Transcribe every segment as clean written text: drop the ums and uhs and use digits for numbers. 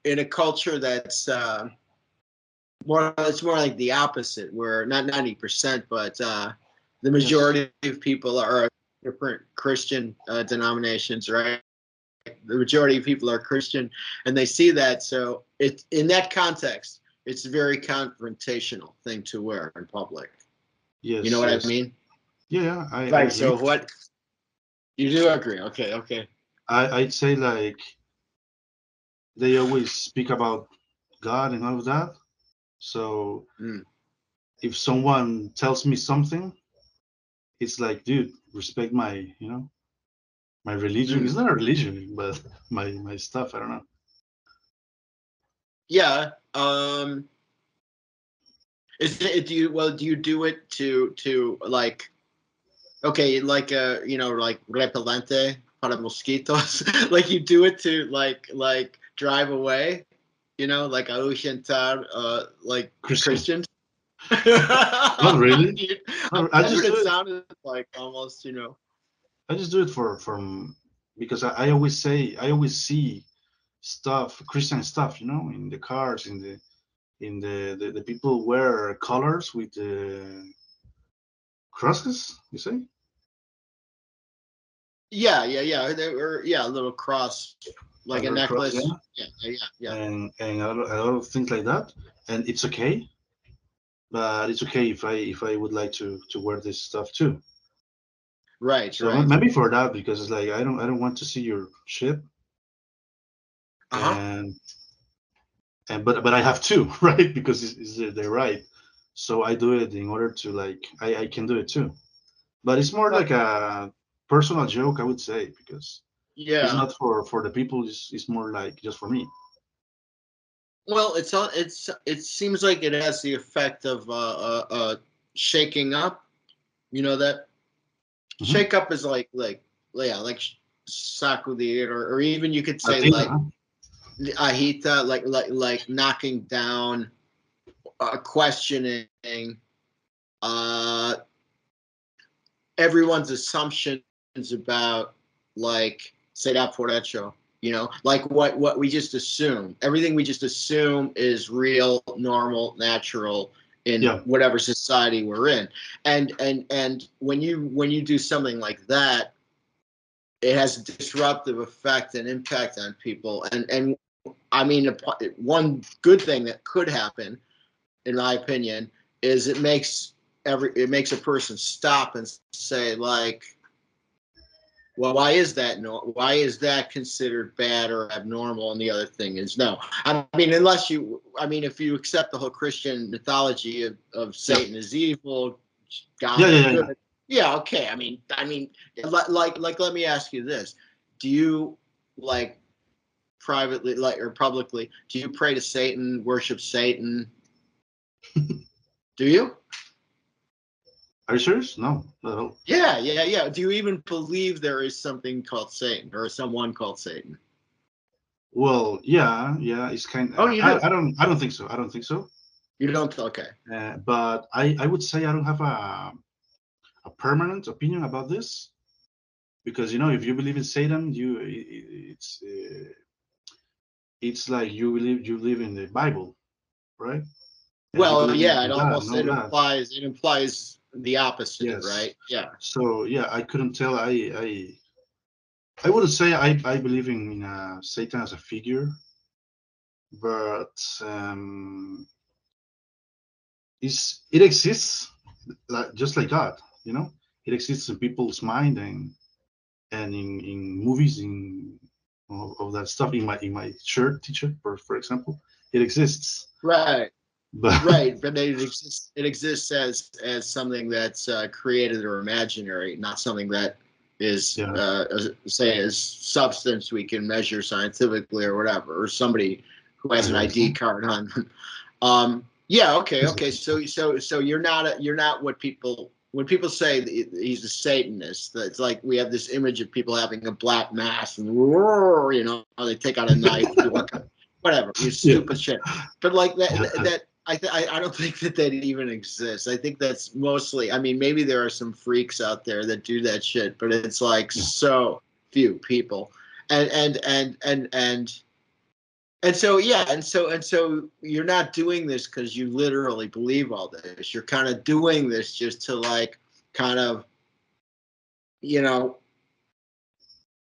in a culture that's it's more like the opposite, where not 90%, but the majority of people are different Christian denominations, right? The majority of people are Christian, and they see that. So it in that context, it's a very confrontational thing to wear in public. Yes, You know what yes. I mean? Yeah, I Right. agree. So what you do agree? Okay. Okay. I'd say like they always speak about God and all of that. So Mm. if someone tells me something, it's like, dude, respect my, my religion. It's Mm. not a religion, but my stuff. I don't know. Yeah. Do you do it to like, okay, like like repellente para mosquitos, like you do it to like drive away, like ahuyentar like Christians. Christians. Not really. No, I That's just what do it it. sounded like almost. I just do it for because I always see stuff, Christian stuff, in the cars, the people wear colors with the crosses. You say? Yeah. They were, a little cross, A like a little cross, necklace. yeah, Yeah. and a lot of things like that, and it's okay. But it's okay if I would like to wear this stuff too. Right, So right. maybe for that, because it's like I don't want to see your shit, Uh-huh. and but I have to, right, because it's they're right. So I do it in order to like I can do it too. But it's more Right. like a personal joke, I would say, because it's Yeah. not for the people. It's more like just for me. Well, it seems like it has the effect of shaking up. You know that Hmm. shake up is like yeah, like sacudir, or even you could say Latina, like huh? ahita, like knocking down, questioning, uh, everyone's assumptions about, like, say that por hecho. Like what we just assume. Everything we just assume is real, normal, natural in Yeah, whatever society we're in. And when you do something like that, it has a disruptive effect and impact on people. And I mean, one good thing that could happen, in my opinion, is it makes a person stop and say, like, well, why is that? No, why is that considered bad or abnormal? And the other thing is no. I mean, if you accept the whole Christian mythology of yeah, Satan is evil, yeah, God yeah, is yeah, yeah. good. Yeah, okay. I mean, like, let me ask you this: do you, like, privately, like, or publicly, do you pray to Satan, worship Satan? Do you? Are you serious? No, not at all. Yeah. Do you even believe there is something called Satan or someone called Satan? Well, yeah, yeah. It's kind. Oh, you I do. I don't think so. I don't think so. You don't? Okay. But I would say I don't have a permanent opinion about this, because if you believe in Satan, it's like you live in the Bible, right? And you Well, believe yeah, in it God and almost all it that. implies it implies the opposite, Yes. right? Yeah. So yeah, I couldn't tell. I wouldn't say I believe in Satan as a figure, but it exists, like just like God. It exists in people's mind, and in movies, in of that stuff, in my church teacher, for example, it exists. Right. But Right. But it exists as something that's created or imaginary, not something that is, yeah, say, is substance we can measure scientifically or whatever, or somebody who has I an guess ID so. card on them. Yeah. Okay. So you're not what people when people say that he's a Satanist. It's like we have this image of people having a black mask and they take out a knife, whatever, you Yeah. stupid shit. But like that I don't think that even exists. I think that's mostly. I mean, maybe there are some freaks out there that do that shit, but it's like Yeah. so few people. And And so yeah, and so you're not doing this because you literally believe all this. You're kind of doing this just to like kind of, you know,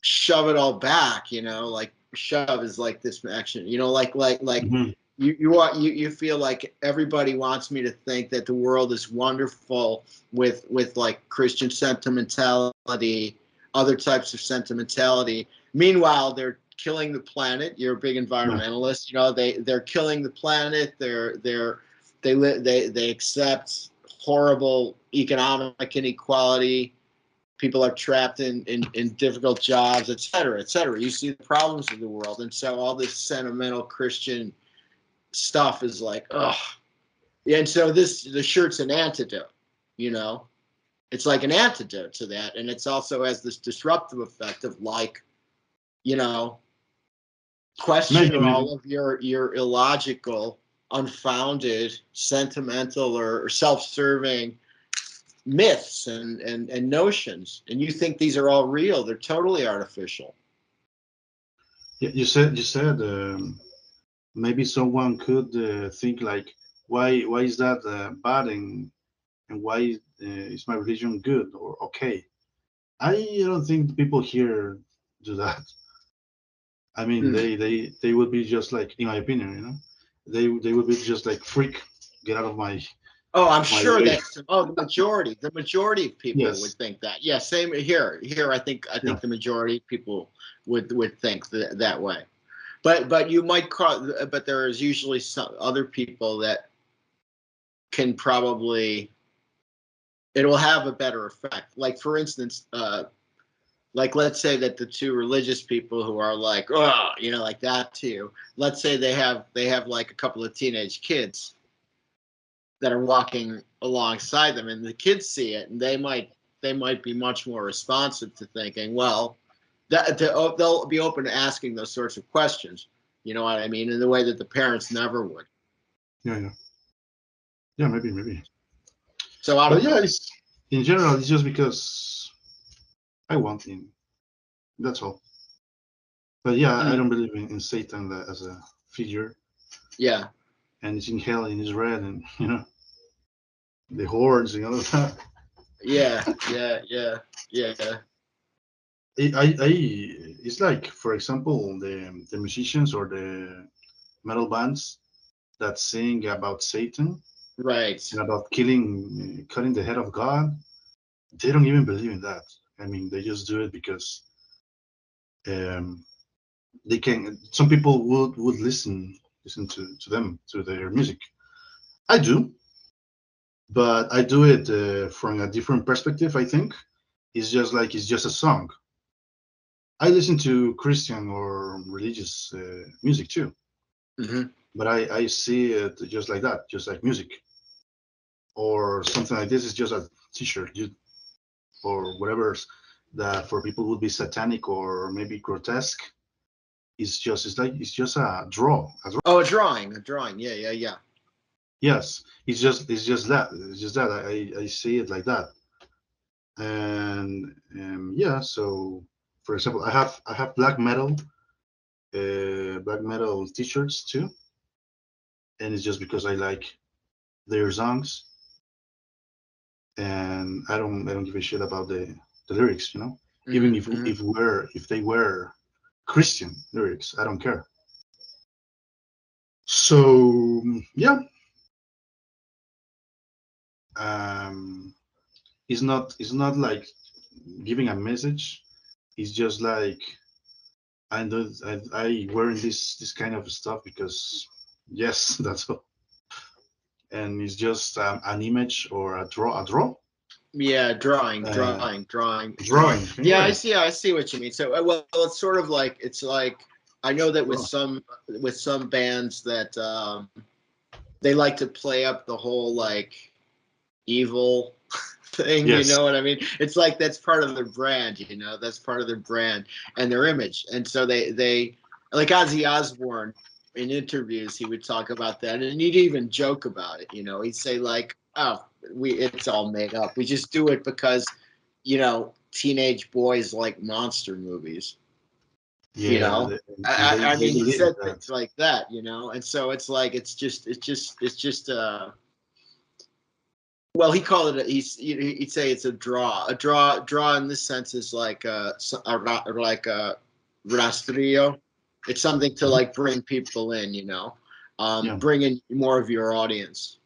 shove it all back, like shove is like this action, like Hmm. you feel like everybody wants me to think that the world is wonderful with like Christian sentimentality, other types of sentimentality. Meanwhile, they're killing the planet. You're a big Yeah. environmentalist. They're killing the planet. They accept horrible economic inequality. People are trapped in difficult jobs, et cetera, et cetera. You see the problems of the world. And so all this sentimental Christian stuff is like, ugh. And so the shirt's an antidote, you know? It's like an antidote to that. And it's also has this disruptive effect of like, you know, Maybe, question maybe. all of your illogical, unfounded, sentimental or self-serving myths and notions, and you think these are all real. They're totally artificial. You said maybe someone could think like, why is that bad, and why is my religion good or okay? I don't think people here do that. I mean, Hmm. they would be just like, in my opinion, they would be just like, freak, get out of Oh, I'm my sure way. that's the majority of people would Yes. think that. Yeah, same here. Here, I Yeah. think the majority of people would think that way. But you might call. But there is usually some other people that can probably it will have a better effect. Like for instance, like let's say that the two religious people who are like, oh, like that too. Let's say they have like a couple of teenage kids that are walking alongside them, and the kids see it, and they might be much more responsive to thinking, well, they'll be open to asking those sorts of questions. You know what I mean? In the way that the parents never would. Yeah. Yeah. Yeah. Maybe. So I But don't yeah, know. it's in general. It's just because I want him. That's all. But yeah, I Mm, don't believe in Satan as a figure, yeah, and it's in hell and it's red, and the hordes and all of that. yeah, yeah, yeah, yeah. It's like, for example, the musicians or the metal bands that sing about Satan Right. and about cutting the head of God. They don't even believe in that. I mean, they just do it because um, they can. Some people would listen to them, to their music. I do, but I do it from a different perspective. I think it's just like, it's just a song. I listen to Christian or religious music too, Hmm. but I see it just like that, just like music or something like this is just a T-shirt, or whatever that for people would be satanic or maybe grotesque. It's just a draw, Oh, a drawing. Yeah, yeah, yeah. Yes, it's just that. It's just that I see it like that. And yeah, so for example, I have black metal T-shirts too, and it's just because I like their songs, and I don't give a shit about the lyrics, even Hmm. Hmm. if they were Christian lyrics, I don't care. So yeah, um, it's not like giving a message. It's just like, I wearing this kind of stuff because yes, that's all. And it's just an image or a draw, Yeah, drawing, uh, drawing, drawing. drawing. Yeah, Anyway, I see what you mean. So, well, it's sort of like I know that with draw. some bands that they like to play up the whole like evil thing. You Yes. know what I mean? It's like that's part of their brand. That's part of their brand and their image. And so they like Ozzy Osbourne in interviews he would talk about that, and he'd even joke about it. He'd say like, "Oh, it's all made up. We just do it because teenage boys like monster movies." You Yeah, know, and I they mean, he believe said that. things like that, you know, and so it's like it's just well, he called it. He'd say it's a draw. Draw in this sense is like like a rastrillo. It's something to Mhm. like bring people in, you know, Yeah, bring in more of your audience.